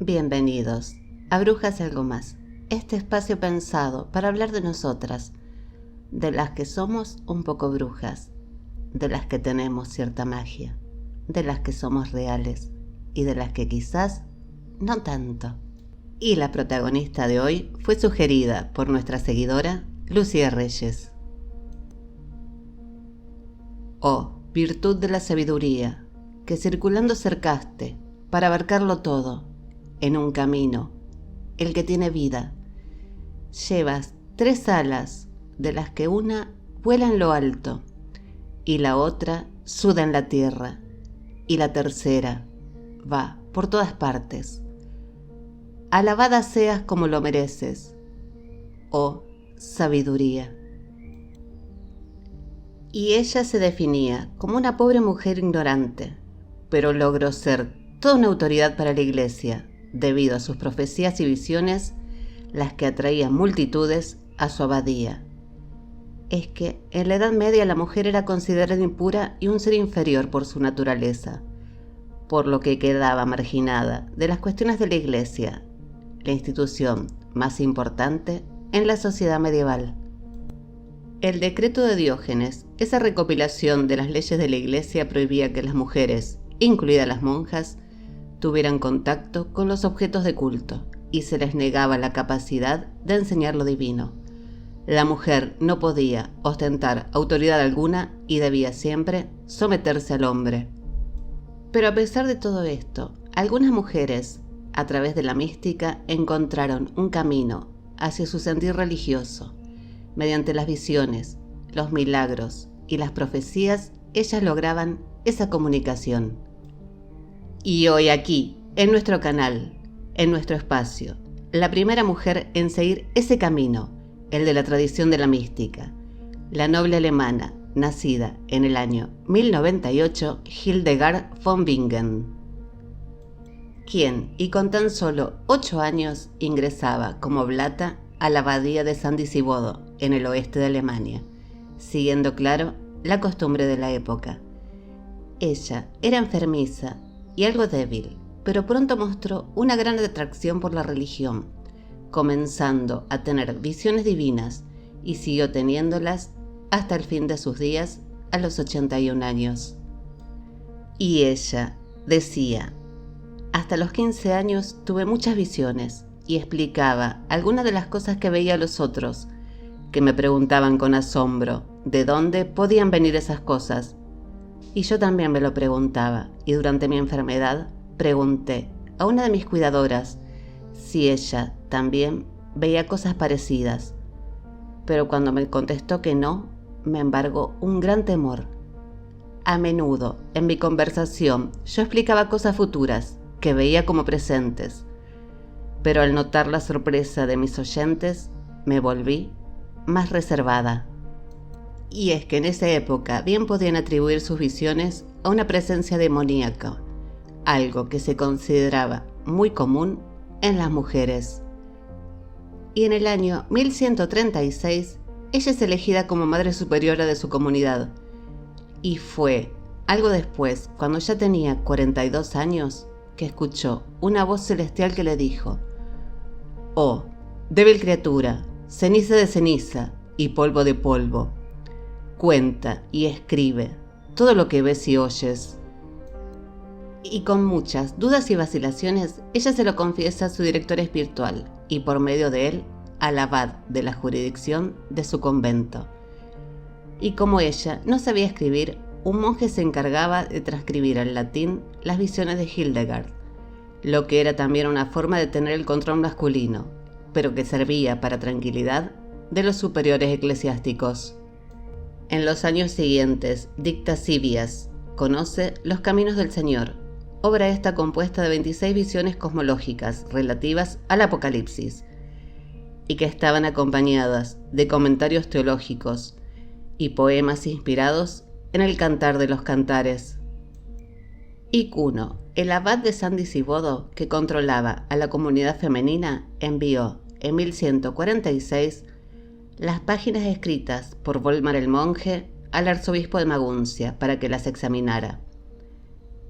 Bienvenidos a Brujas y Algo Más, este espacio pensado para hablar de nosotras, de las que somos un poco brujas, de las que tenemos cierta magia, de las que somos reales y de las que quizás no tanto. Y la protagonista de hoy fue sugerida por nuestra seguidora Lucía Reyes. Oh, virtud de la sabiduría, que circulando cercaste para abarcarlo todo, en un camino, el que tiene vida. Llevas 3 alas, de las que una vuela en lo alto, y la otra suda en la tierra, y la tercera va por todas partes. Alabada seas como lo mereces, oh sabiduría. Y ella se definía como una pobre mujer ignorante, pero logró ser toda una autoridad para la iglesia, debido a sus profecías y visiones, las que atraían multitudes a su abadía. Es que en la Edad Media la mujer era considerada impura y un ser inferior por su naturaleza, por lo que quedaba marginada de las cuestiones de la iglesia, la institución más importante en la sociedad medieval. El decreto de Diógenes, esa recopilación de las leyes de la iglesia, prohibía que las mujeres, incluidas las monjas, tuvieran contacto con los objetos de culto y se les negaba la capacidad de enseñar lo divino. La mujer no podía ostentar autoridad alguna y debía siempre someterse al hombre. Pero a pesar de todo esto, algunas mujeres, a través de la mística, encontraron un camino hacia su sentir religioso. Mediante las visiones, los milagros y las profecías, ellas lograban esa comunicación. Y hoy aquí, en nuestro canal, en nuestro espacio, la primera mujer en seguir ese camino, el de la tradición de la mística, la noble alemana, nacida en el año 1098, Hildegard von Bingen, quien, y con tan solo 8 años, ingresaba como oblata a la abadía de San Disibodo, en el oeste de Alemania, siguiendo, claro, la costumbre de la época. Ella era enfermiza y algo débil, pero pronto mostró una gran atracción por la religión, comenzando a tener visiones divinas y siguió teniéndolas hasta el fin de sus días a los 81 años. Y ella decía: hasta los 15 años tuve muchas visiones y explicaba algunas de las cosas que veía a los otros, que me preguntaban con asombro de dónde podían venir esas cosas. Y yo también me lo preguntaba, y durante mi enfermedad pregunté a una de mis cuidadoras si ella también veía cosas parecidas. Pero cuando me contestó que no, me embargó un gran temor. A menudo, en mi conversación, yo explicaba cosas futuras que veía como presentes, pero al notar la sorpresa de mis oyentes, me volví más reservada. Y es que en esa época bien podían atribuir sus visiones a una presencia demoníaca, algo que se consideraba muy común en las mujeres. Y en el año 1136, ella es elegida como madre superiora de su comunidad. Y fue algo después, cuando ya tenía 42 años, que escuchó una voz celestial que le dijo: «Oh, débil criatura, ceniza de ceniza y polvo de polvo, cuenta y escribe todo lo que ves y oyes». Y con muchas dudas y vacilaciones, ella se lo confiesa a su director espiritual y por medio de él al abad de la jurisdicción de su convento. Y como ella no sabía escribir, un monje se encargaba de transcribir al latín las visiones de Hildegard, lo que era también una forma de tener el control masculino, pero que servía para tranquilidad de los superiores eclesiásticos. En los años siguientes dicta Sibias, conoce Los Caminos del Señor, obra esta compuesta de 26 visiones cosmológicas relativas al Apocalipsis, y que estaban acompañadas de comentarios teológicos y poemas inspirados en el Cantar de los Cantares. Y Cuno, el abad de San Disibodo, que controlaba a la comunidad femenina, envió en 1146 las páginas escritas por Volmar el monje al arzobispo de Maguncia para que las examinara.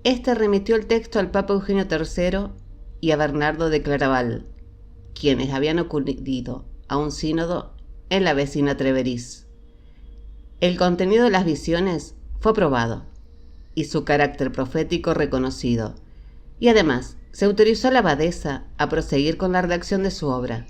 Este remitió el texto al Papa Eugenio III y a Bernardo de Claraval, quienes habían acudido a un sínodo en la vecina Treveriz. El contenido de las visiones fue aprobado y su carácter profético reconocido, y además se autorizó a la abadesa a proseguir con la redacción de su obra.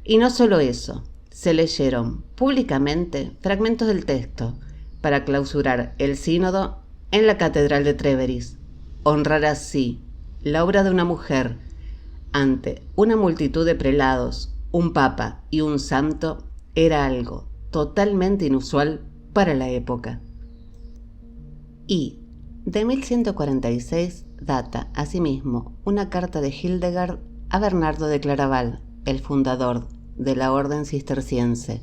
Y no solo eso, se leyeron públicamente fragmentos del texto para clausurar el sínodo en la catedral de Treveriz. Honrar así la obra de una mujer ante una multitud de prelados, un papa y un santo era algo totalmente inusual para la época. Y de 1146 data asimismo una carta de Hildegard a Bernardo de Claraval, el fundador de la orden cisterciense,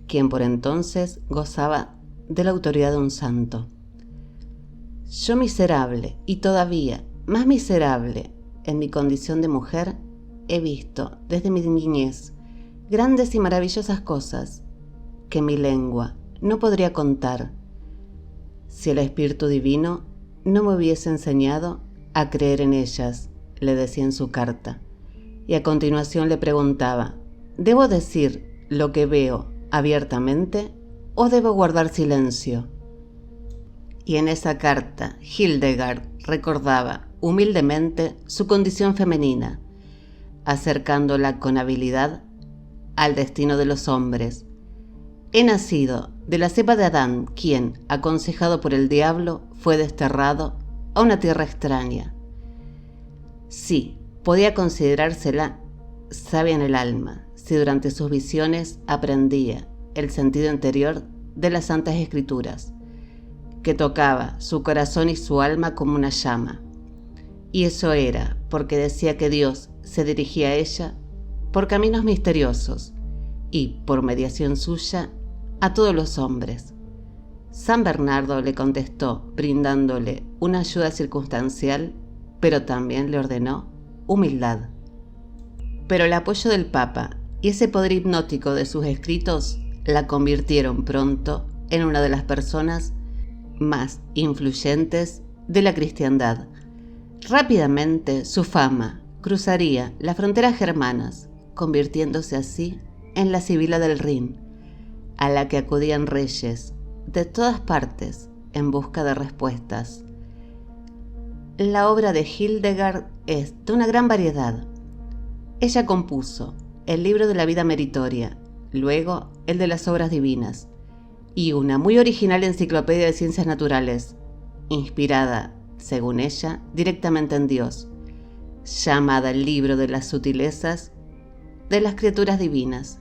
quien por entonces gozaba de la autoridad de un santo. Yo miserable, y todavía más miserable en mi condición de mujer, he visto desde mi niñez grandes y maravillosas cosas que mi lengua no podría contar si el Espíritu Divino no me hubiese enseñado a creer en ellas, le decía en su carta. Y a continuación le preguntaba, ¿debo decir lo que veo abiertamente o debo guardar silencio? Y en esa carta Hildegard recordaba humildemente su condición femenina, acercándola con habilidad al destino de los hombres. He nacido de la cepa de Adán, quien, aconsejado por el diablo, fue desterrado a una tierra extraña. Sí, podía considerársela sabia en el alma, si durante sus visiones aprendía el sentido interior de las Santas Escrituras, que tocaba su corazón y su alma como una llama. Y eso era porque decía que Dios se dirigía a ella por caminos misteriosos y, por mediación suya, a todos los hombres. San Bernardo le contestó brindándole una ayuda circunstancial, pero también le ordenó humildad. Pero el apoyo del Papa y ese poder hipnótico de sus escritos la convirtieron pronto en una de las personas más influyentes de la cristiandad. Rápidamente su fama cruzaría las fronteras germanas, convirtiéndose así en la Sibila del Rin, a la que acudían reyes de todas partes en busca de respuestas. La obra de Hildegard es de una gran variedad. Ella compuso el libro de la vida meritoria, luego el de las obras divinas, y una muy original enciclopedia de ciencias naturales, inspirada, según ella, directamente en Dios, llamada el libro de las sutilezas de las criaturas divinas.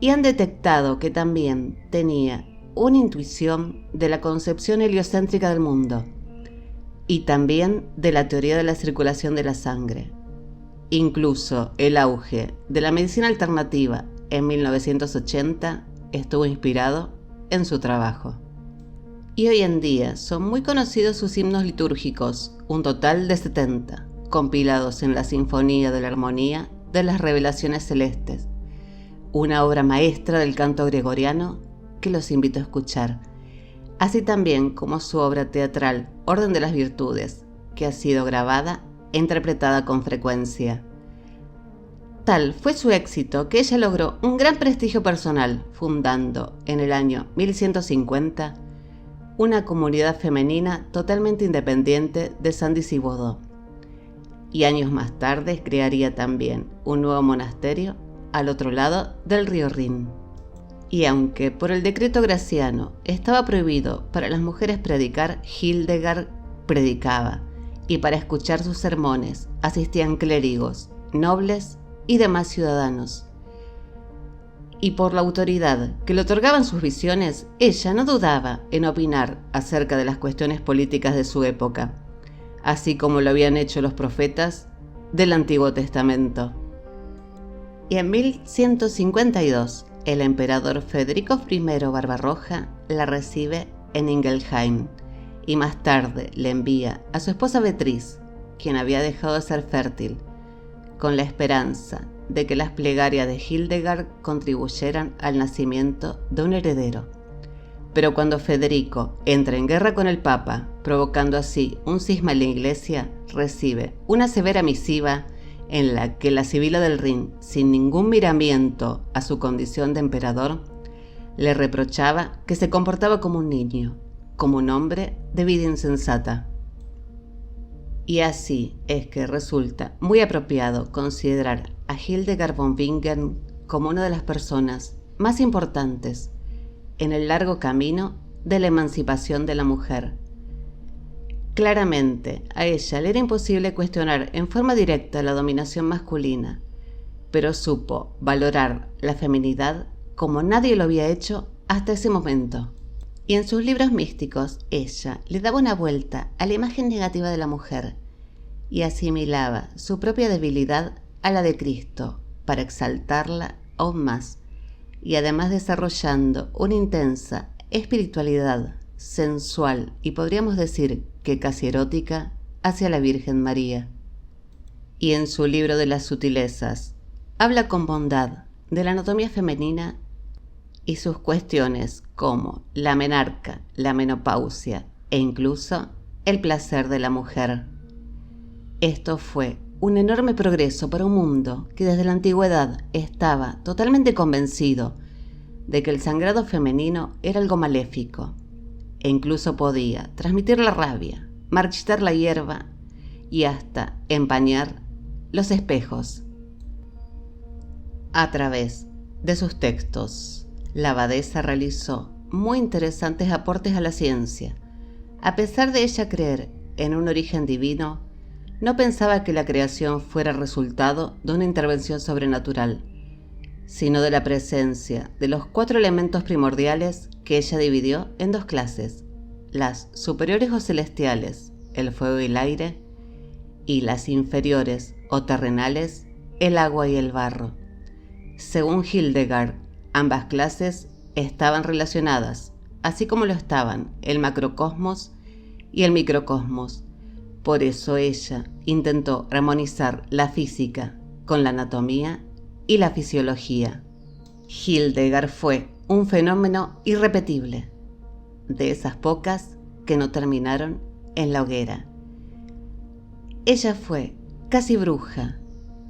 Y han detectado que también tenía una intuición de la concepción heliocéntrica del mundo y también de la teoría de la circulación de la sangre. Incluso el auge de la medicina alternativa en 1980 estuvo inspirado en su trabajo. Y hoy en día son muy conocidos sus himnos litúrgicos, un total de 70, compilados en la Sinfonía de la Armonía de las Revelaciones Celestes, una obra maestra del canto gregoriano que los invito a escuchar, así también como su obra teatral Orden de las Virtudes, que ha sido grabada e interpretada con frecuencia. Tal fue su éxito que ella logró un gran prestigio personal, fundando en el año 1150 una comunidad femenina totalmente independiente de San Disibodo, y años más tarde crearía también un nuevo monasterio al otro lado del río Rin. Y aunque por el decreto graciano estaba prohibido para las mujeres predicar, Hildegard predicaba, y para escuchar sus sermones asistían clérigos, nobles y demás ciudadanos. Y por la autoridad que le otorgaban sus visiones, ella no dudaba en opinar acerca de las cuestiones políticas de su época, así como lo habían hecho los profetas del Antiguo Testamento. Y en 1152, el emperador Federico I Barbarroja la recibe en Ingelheim y más tarde le envía a su esposa Beatriz, quien había dejado de ser fértil, con la esperanza de que las plegarias de Hildegard contribuyeran al nacimiento de un heredero. Pero cuando Federico entra en guerra con el Papa, provocando así un cisma en la Iglesia, recibe una severa misiva en la que la Sibila del Rin, sin ningún miramiento a su condición de emperador, le reprochaba que se comportaba como un niño, como un hombre de vida insensata. Y así es que resulta muy apropiado considerar a Hildegard von Bingen como una de las personas más importantes en el largo camino de la emancipación de la mujer. Claramente, a ella le era imposible cuestionar en forma directa la dominación masculina, pero supo valorar la feminidad como nadie lo había hecho hasta ese momento. Y en sus libros místicos, ella le daba una vuelta a la imagen negativa de la mujer y asimilaba su propia debilidad a la de Cristo para exaltarla aún más, y además desarrollando una intensa espiritualidad sensual y podríamos decir que casi erótica hacia la Virgen María. Y en su libro de las sutilezas habla con bondad de la anatomía femenina y sus cuestiones como la menarca, la menopausia e incluso el placer de la mujer. Esto fue un enorme progreso para un mundo que desde la antigüedad estaba totalmente convencido de que el sangrado femenino era algo maléfico e incluso podía transmitir la rabia, marchitar la hierba y hasta empañar los espejos. A través de sus textos, la abadesa realizó muy interesantes aportes a la ciencia. A pesar de ella creer en un origen divino, no pensaba que la creación fuera resultado de una intervención sobrenatural, sino de la presencia de los 4 elementos primordiales que ella dividió en 2 clases, las superiores o celestiales, el fuego y el aire, y las inferiores o terrenales, el agua y el barro. Según Hildegard, ambas clases estaban relacionadas, así como lo estaban el macrocosmos y el microcosmos. Por eso ella intentó armonizar la física con la anatomía y la fisiología. Hildegard fue un fenómeno irrepetible, de esas pocas que no terminaron en la hoguera. Ella fue casi bruja,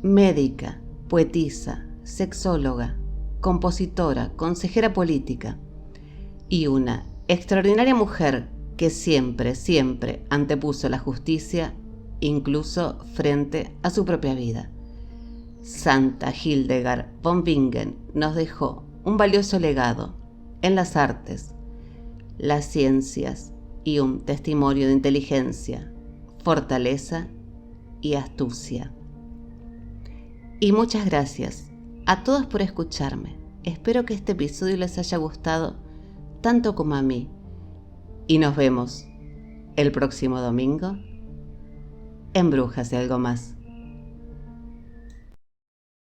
médica, poetisa, sexóloga, compositora, consejera política y una extraordinaria mujer que siempre antepuso la justicia, incluso frente a su propia vida. Santa Hildegard von Bingen nos dejó un valioso legado en las artes, las ciencias y un testimonio de inteligencia, fortaleza y astucia. Y muchas gracias a todos por escucharme. Espero que este episodio les haya gustado tanto como a mí. Y nos vemos el próximo domingo en Brujas y algo más.